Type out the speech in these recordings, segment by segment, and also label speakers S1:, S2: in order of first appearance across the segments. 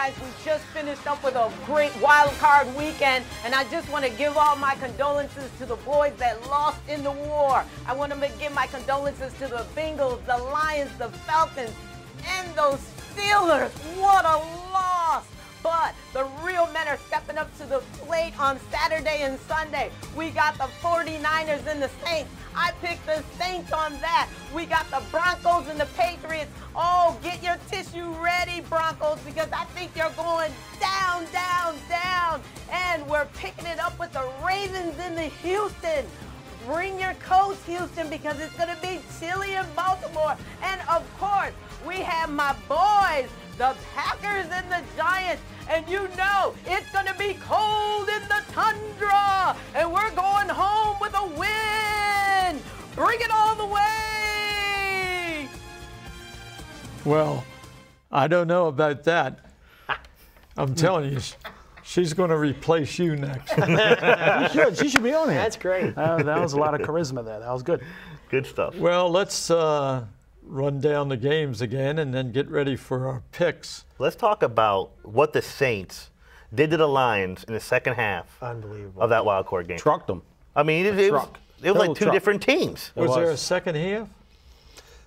S1: guys, we just finished up with a great wild card weekend, and I just want to give all my condolences to the boys that lost in the war. I want to give my condolences to the Bengals, the Lions, the Falcons, and those Steelers. What a loss! But the real men are stepping up to the plate on Saturday and Sunday. We got the 49ers and the Saints. I picked the Saints on that. We got the Broncos and the Patriots. Oh, get your tissue ready, Broncos, because I think you're going down, down, down. And we're picking it up with the Ravens in the Houston. Bring your coats, Houston, because it's going to be chilly in Baltimore. And, of course, we have my boys, the Packers and the Giants. And you know it's going to be cold in the tundra. And we're going home with a win. Bring it all the way.
S2: Well, I don't know about that. I'm telling you, she's going to replace you next.
S3: She should be on here.
S4: That's great.
S5: That was a lot of charisma there. That was good.
S6: Good stuff.
S2: Well, let's run down the games again and then get ready for our picks.
S6: Let's talk about what the Saints did to the Lions in the second half of that wild card game.
S3: Trucked them.
S6: I mean, it was like two different teams.
S2: Was there a second half?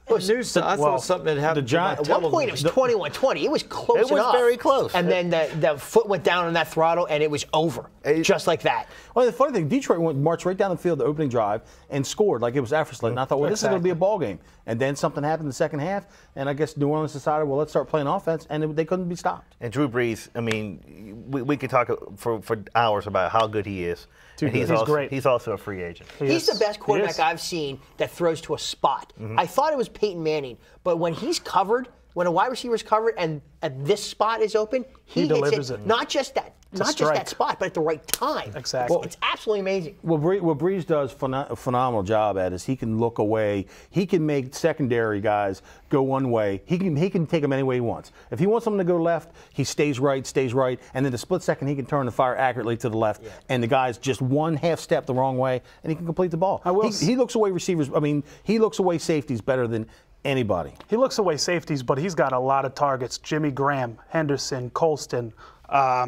S2: I thought something had happened.
S4: At one point, it was 21-20. It was close enough.
S6: It was very close.
S4: And then the foot went down on that throttle, and it was over, just like that.
S3: Well, the funny thing, Detroit marched right down the field, the opening drive, and scored like it was effortless. And I thought, well, this is going to be a ball game. And then something happened in the second half, and I guess New Orleans decided, well, let's start playing offense, and they couldn't be stopped.
S6: And Drew Brees, I mean, we could talk for hours about how good he is.
S5: Dude,
S6: he's
S5: great.
S6: He's also a free agent.
S4: He's the best quarterback I've seen that throws to a spot. I thought it was Peyton Manning, but when he's covered, when a wide receiver's covered and this spot is open, he
S5: delivers
S4: hits it.
S5: it.
S4: Not just that spot, but at the right time.
S5: Exactly.
S4: It's absolutely amazing.
S3: What Brees does a phenomenal job at is he can look away. He can make secondary guys go one way. He can take them any way he wants. If he wants them to go left, he stays right, and then the split second he can turn the fire accurately to the left, and the guy's just one half step the wrong way, and he can complete the ball. He looks away receivers. I mean, he looks away safeties better than anybody.
S5: He looks away safeties, but he's got a lot of targets. Jimmy Graham, Henderson, Colston,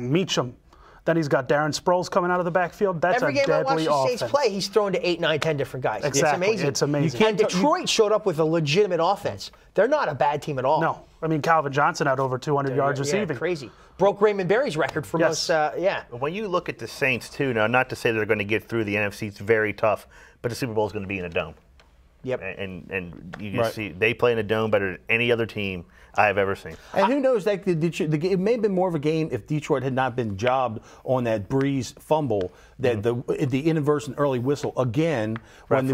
S5: Meacham. Then he's got Darren Sproles coming out of the backfield. That's
S4: Every
S5: a
S4: game I watch
S5: deadly
S4: the
S5: offense.
S4: Saints play, he's thrown to 8, 9, 10 different guys.
S5: Exactly.
S4: It's amazing.
S5: It's amazing.
S4: And Detroit showed up with a legitimate offense. They're not a bad team at all.
S5: No. I mean, Calvin Johnson had over 200 yards receiving.
S4: Crazy. Broke Raymond Berry's record for most,
S6: When you look at the Saints, too, now, not to say they're going to get through the NFC, it's very tough, but the Super Bowl is going to be in a dome.
S4: Yep.
S6: And you just see they play in a dome better than any other team I have ever seen.
S3: And who knows? Like it may have been more of a game if Detroit had not been jobbed on that Breeze fumble, that the inadvertent early whistle again when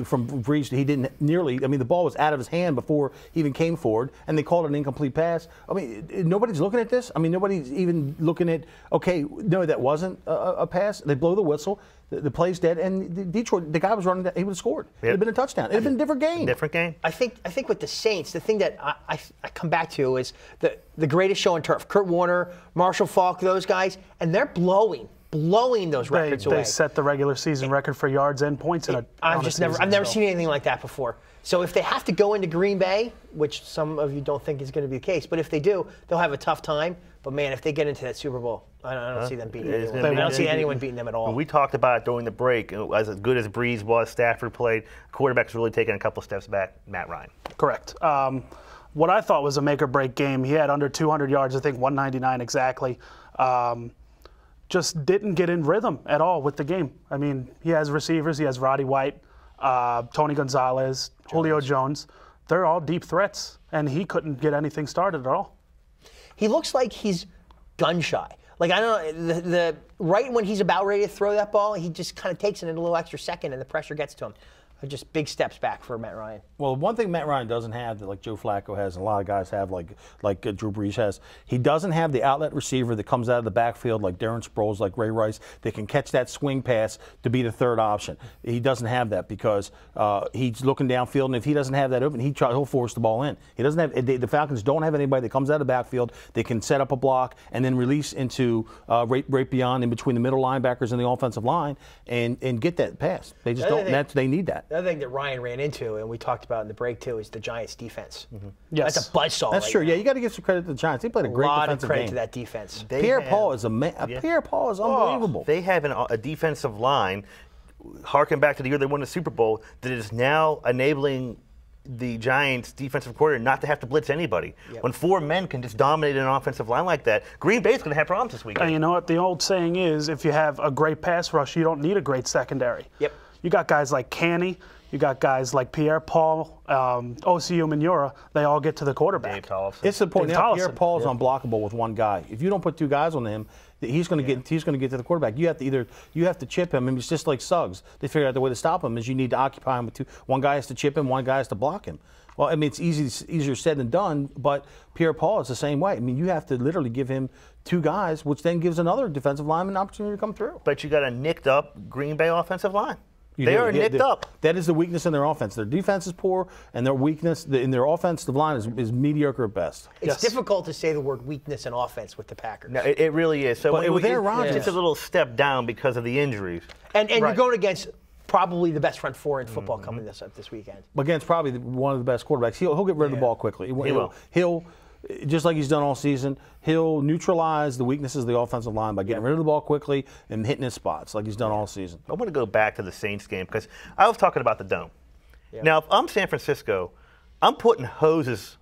S3: from Breeze, he didn't nearly. I mean, the ball was out of his hand before he even came forward, and they called it an incomplete pass. I mean, nobody's looking at this. I mean, nobody's even looking at. Okay, no, that wasn't a pass. They blow the whistle. The play's dead, and Detroit, the guy was running that, he would have scored. It would have been a touchdown. It would have been a different game.
S6: Different game.
S4: I think with the Saints, the thing that I come back to is the greatest show on turf. Kurt Warner, Marshall Faulk, those guys, and they're blowing those records away.
S5: They set the regular season record for yards and points in a
S4: I've never seen anything like that before. So if they have to go into Green Bay, which some of you don't think is going to be the case, but if they do, they'll have a tough time. But, man, if they get into that Super Bowl, I don't see them beating anyone. I don't see anyone beating them at all.
S6: We talked about it during the break. As good as Breeze was, Stafford played, quarterback's really taking a couple steps back, Matt Ryan.
S5: Correct. What I thought was a make-or-break game, he had under 200 yards, I think 199 exactly. Just didn't get in rhythm at all with the game. I mean, he has receivers. He has Roddy White, Tony Gonzalez, Julio Jones. They're all deep threats, and he couldn't get anything started at all.
S4: He looks like he's gun shy. Like, I don't know, right when he's about ready to throw that ball, he just kind of takes it in a little extra second, and the pressure gets to him. Just big steps back for Matt Ryan.
S3: Well, one thing Matt Ryan doesn't have that like Joe Flacco has, and a lot of guys have, like Drew Brees has, he doesn't have the outlet receiver that comes out of the backfield like Darren Sproles, like Ray Rice, that can catch that swing pass to be the third option. He doesn't have that because he's looking downfield, and if he doesn't have that open, he'll force the ball in. He doesn't have the Falcons don't have anybody that comes out of the backfield that can set up a block and then release into right beyond in between the middle linebackers and the offensive line and get that pass. They just don't. They need that.
S4: The other thing that Ryan ran into, and we talked about in the break too, is the Giants' defense.
S5: Yes.
S4: That's a buzzsaw.
S3: That's true. Yeah, you got to give some credit to the Giants. They played a great
S4: lot of
S3: defensive
S4: credit
S3: game.
S4: to that defense.
S3: Pierre-Paul is Pierre-Paul is unbelievable.
S6: They have a defensive line, harken back to the year they won the Super Bowl, that is now enabling the Giants' defensive coordinator not to have to blitz anybody.
S4: Yep.
S6: When 4 men can just dominate an offensive line like that, Green Bay's going to have problems this weekend.
S5: And you know what? The old saying is, if you have a great pass rush, you don't need a great secondary.
S4: Yep.
S5: You got guys like Canny. You got guys like Pierre-Paul, Osi Umenyiora. They all get to the quarterback.
S6: Dave Tollefson.
S3: It's the point
S5: Dave
S3: now.
S5: Tollefson.
S3: Pierre-Paul is unblockable with one guy. If you don't put 2 guys on him, he's going to get to the quarterback. You have to chip him. I mean, it's just like Suggs. They figured out the way to stop him is you need to occupy him with 2. One guy has to chip him, one guy has to block him. Well, I mean, it's easier said than done, but Pierre-Paul is the same way. I mean, you have to literally give him 2 guys, which then gives another defensive lineman an opportunity to come through.
S6: But you got a nicked up Green Bay offensive line. They are nicked up.
S3: That is the weakness in their offense. Their defense is poor, and their weakness in their offensive line is mediocre at best.
S4: It's difficult to say the word weakness in offense with the Packers.
S6: No, it really is. So
S3: But with Aaron Rodgers,
S6: it's a little step down because of the injuries.
S4: And you're going against probably the best front 4 in football coming this weekend.
S3: Against probably one of the best quarterbacks. He'll get rid of the ball quickly.
S6: He will.
S3: He'll, just like he's done all season, he'll neutralize the weaknesses of the offensive line by getting rid of the ball quickly and hitting his spots like he's done all season.
S6: I want to go back to the Saints game because I was talking about the dome.
S4: Yeah.
S6: Now, if I'm San Francisco, I'm putting hoses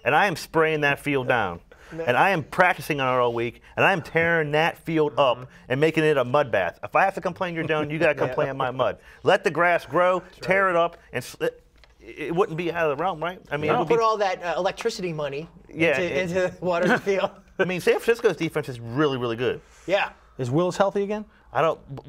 S6: and I am spraying that field down. And I am practicing on it all week, and I am tearing that field up and making it a mud bath. If I have to complain your dome, you got to complain my mud. Let the grass grow, tear it up, and it wouldn't be out of the realm, right? I mean,
S4: Put all that electricity money into the water field.
S6: I mean, San Francisco's defense is really, really good.
S4: Yeah.
S3: Is Willis healthy again?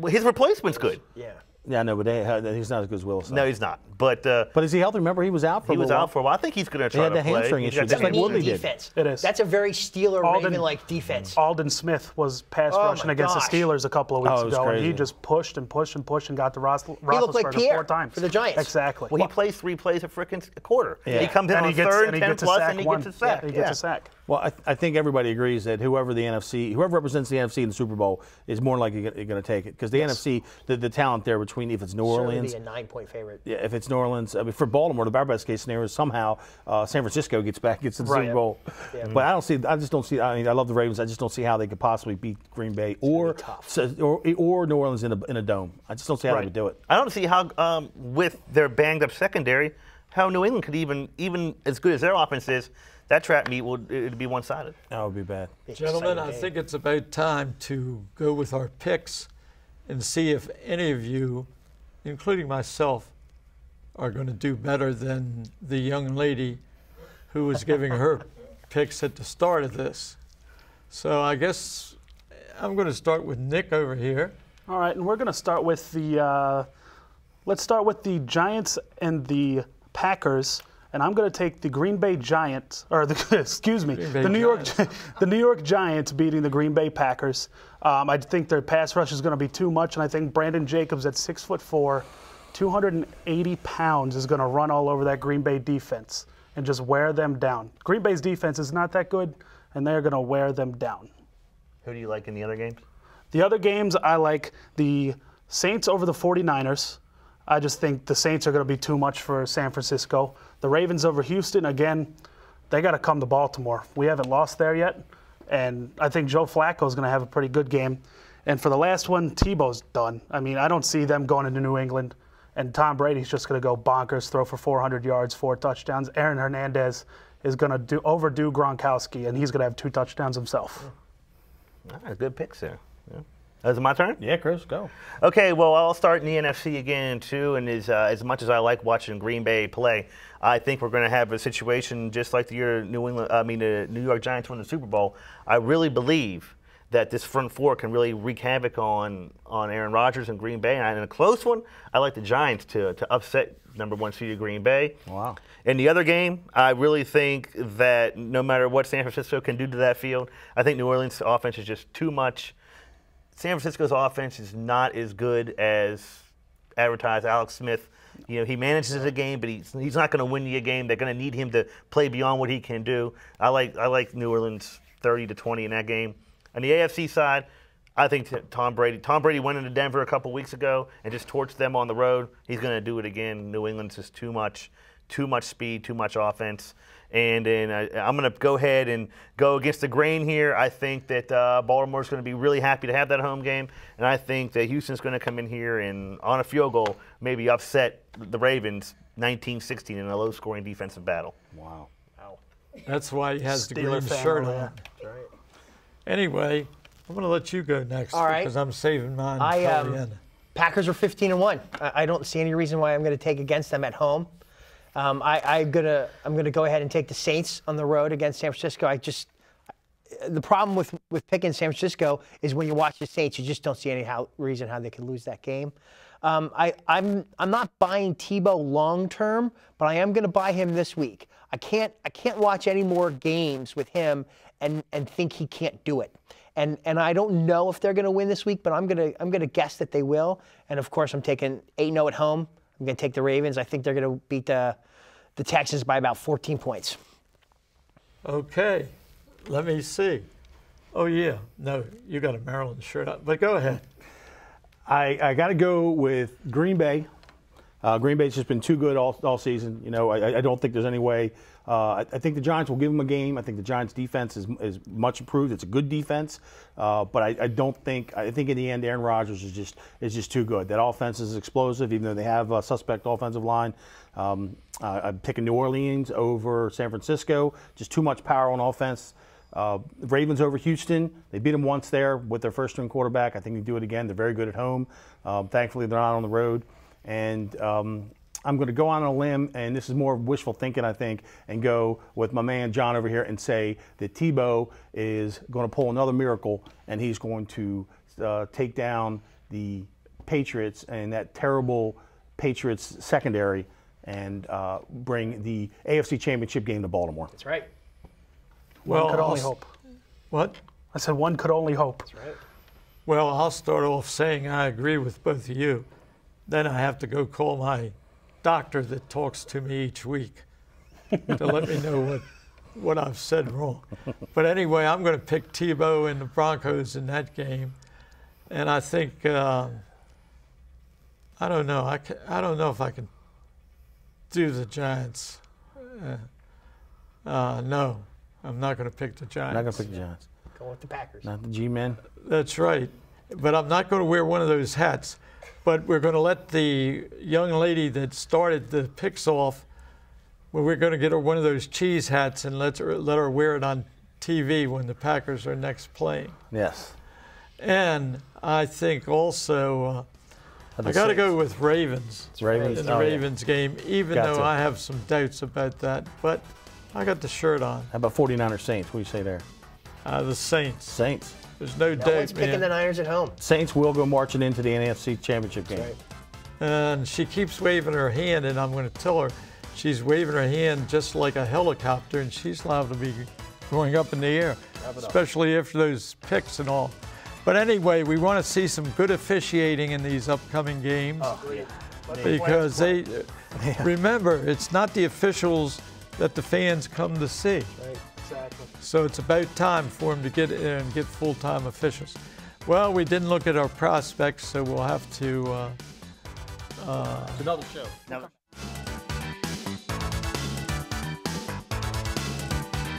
S6: His replacement's good.
S4: Yeah.
S3: Yeah, no, but he's not as good as Willis.
S6: No, he's not. But
S3: is he healthy? Remember, he was out for a
S6: while. For a while. I think he's going to try to play.
S3: He had the hamstring issue, just like Woodley did.
S4: Defense.
S5: It is.
S4: That's a very Steeler-Raven-like defense.
S5: Alden Smith was pass rushing against the Steelers a couple of weeks ago, and he just pushed and pushed and pushed and got to Roethlisberger
S4: Pierre
S5: 4 times.
S4: for the Giants.
S5: Exactly.
S6: Well, he plays 3 plays a freaking quarter.
S3: Yeah.
S6: He comes in on 3rd, 10 plus, and he gets a sack.
S5: He gets a sack.
S3: Well, I think everybody agrees that whoever represents the NFC in the Super Bowl is more likely going to take it because the NFC, the talent there between if it's New Orleans,
S4: certainly be a 9-point favorite.
S3: Yeah, if it's New Orleans, I mean, for Baltimore, the best case scenario is somehow San Francisco gets to the Super Bowl.
S4: Yeah.
S3: But I just don't see. I mean, I love the Ravens. I just don't see how they could possibly beat Green Bay or New Orleans in a dome. I just don't see how they would do it.
S6: I don't see how, with their banged up secondary, how New England could even as good as their offense is, that trap meet it'd be one-sided.
S3: That would be bad.
S2: Gentlemen, I think it's about time to go with our picks and see if any of you, including myself, are going to do better than the young lady who was giving her picks at the start of this. So I guess I'm going to start with Nick over here.
S5: All right, and we're going to start with let's start with the Giants and the Packers. And I'm going to take the Green Bay Giants, or the New York Giants beating the Green Bay Packers. I think their pass rush is going to be too much, and I think Brandon Jacobs at 6'4", 280 pounds is going to run all over that Green Bay defense and just wear them down. Green Bay's defense is not that good, and they're going to wear them down.
S6: Who do you like in the other games?
S5: The other games, I like the Saints over the 49ers. I just think the Saints are going to be too much for San Francisco. The Ravens over Houston, again, they got to come to Baltimore. We haven't lost there yet, and I think Joe Flacco is going to have a pretty good game. And for the last one, Tebow's done. I mean, I don't see them going into New England, and Tom Brady's just going to go bonkers, throw for 400 yards, 4 touchdowns. Aaron Hernandez is going to overdo Gronkowski, and he's going to have 2 touchdowns himself.
S6: All right, good picks there. Yeah. Is it my turn?
S3: Yeah, Chris, go.
S6: Okay, well, I'll start in the NFC again, too, and as much as I like watching Green Bay play, I think we're going to have a situation just like the year the New York Giants won the Super Bowl. I really believe that this front 4 can really wreak havoc on Aaron Rodgers and Green Bay. And in a close one, I like the Giants to upset number 1 seeded Green Bay.
S3: Wow.
S6: In the other game, I really think that no matter what San Francisco can do to that field, I think New Orleans' offense is just too much. San Francisco's offense is not as good as advertised. Alex Smith, he manages a game, but he's not going to win you a game. They're going to need him to play beyond what he can do. I like New Orleans 30-20 in that game. On the AFC side, I think Tom Brady went into Denver a couple weeks ago and just torched them on the road. He's going to do it again. New England's just too much speed, too much offense. And then I'm going to go ahead and go against the grain here. I think that Baltimore's going to be really happy to have that home game. And I think that Houston's going to come in here and, on a field goal, maybe upset the Ravens 19-16 in a low-scoring defensive battle.
S3: Wow.
S2: That's why he has the green shirt on.
S4: That's right.
S2: Anyway, I'm going to let you go next because I'm saving mine for the end.
S4: Packers are 15-1. I don't see any reason why I'm going to take against them at home. I'm gonna go ahead and take the Saints on the road against San Francisco. The problem with picking San Francisco is when you watch the Saints, you just don't see any reason how they could lose that game. I'm not buying Tebow long term, but I am gonna buy him this week. I can't watch any more games with him and think he can't do it. And I don't know if they're gonna win this week, but I'm gonna guess that they will. And of course, I'm taking 8-0 at home. I'm going to take the Ravens. I think they're going to beat the Texans by about 14 points.
S2: Okay. Let me see. Oh, yeah. No, you got a Maryland shirt on. But go ahead.
S3: I got to go with Green Bay. Green Bay's just been too good all season. You know, I don't think there's any way. I think the Giants will give them a game. I think the Giants' defense is much improved. It's a good defense, but I don't think. I think in the end, Aaron Rodgers is just too good. That offense is explosive, even though they have a suspect offensive line. I'm picking New Orleans over San Francisco. Just too much power on offense. Ravens over Houston. They beat them once there with their first-string quarterback. I think they do it again. They're very good at home. Thankfully, they're not on the road. And I'm going to go on a limb, and this is more wishful thinking, I think, and go with my man John over here and say that Tebow is going to pull another miracle, and he's going to take down the Patriots and that terrible Patriots secondary and bring the AFC Championship game to Baltimore.
S4: That's right.
S2: Well,
S5: one could only hope.
S2: What?
S5: I said one could only hope.
S4: That's right.
S2: Well, I'll start off saying I agree with both of you. Then I have to go call my doctor that talks to me each week to let me know what I've said wrong. But anyway, I'm going to pick Tebow and the Broncos in that game. And I think, I don't know. I don't know if I can do the Giants. No, I'm not going to pick the Giants.
S3: Not going to pick the Giants.
S4: Go with the Packers.
S3: Not the G-men.
S2: That's right. But I'm not going to wear one of those hats. But we're going to let the young lady that started the picks off, we're going to get her one of those cheese hats and let her wear it on TV when the Packers are next playing.
S3: Yes.
S2: And I think also I got to go with Ravens.
S3: Ravens
S2: in the Ravens game, even
S3: Got
S2: though
S3: to.
S2: I have some doubts about that. But I got the shirt on.
S3: How about 49ers Saints? What do you say there?
S2: The Saints.
S3: Saints.
S2: There's no
S4: No
S2: doubt,
S4: one's picking the Niners at home.
S3: Saints will go marching into the NFC Championship game.
S4: Right.
S2: And she keeps waving her hand, and I'm going to tell her she's waving her hand just like a helicopter, and she's allowed to be going up in the air, especially after those picks and all. But anyway, we want to see some good officiating in these upcoming games because they remember it's not the officials that the fans come to see.
S4: Right. Exactly.
S2: So it's about time for them to get in and get full-time officials. Well, we didn't look at our prospects, so we'll have to.
S3: It's another show.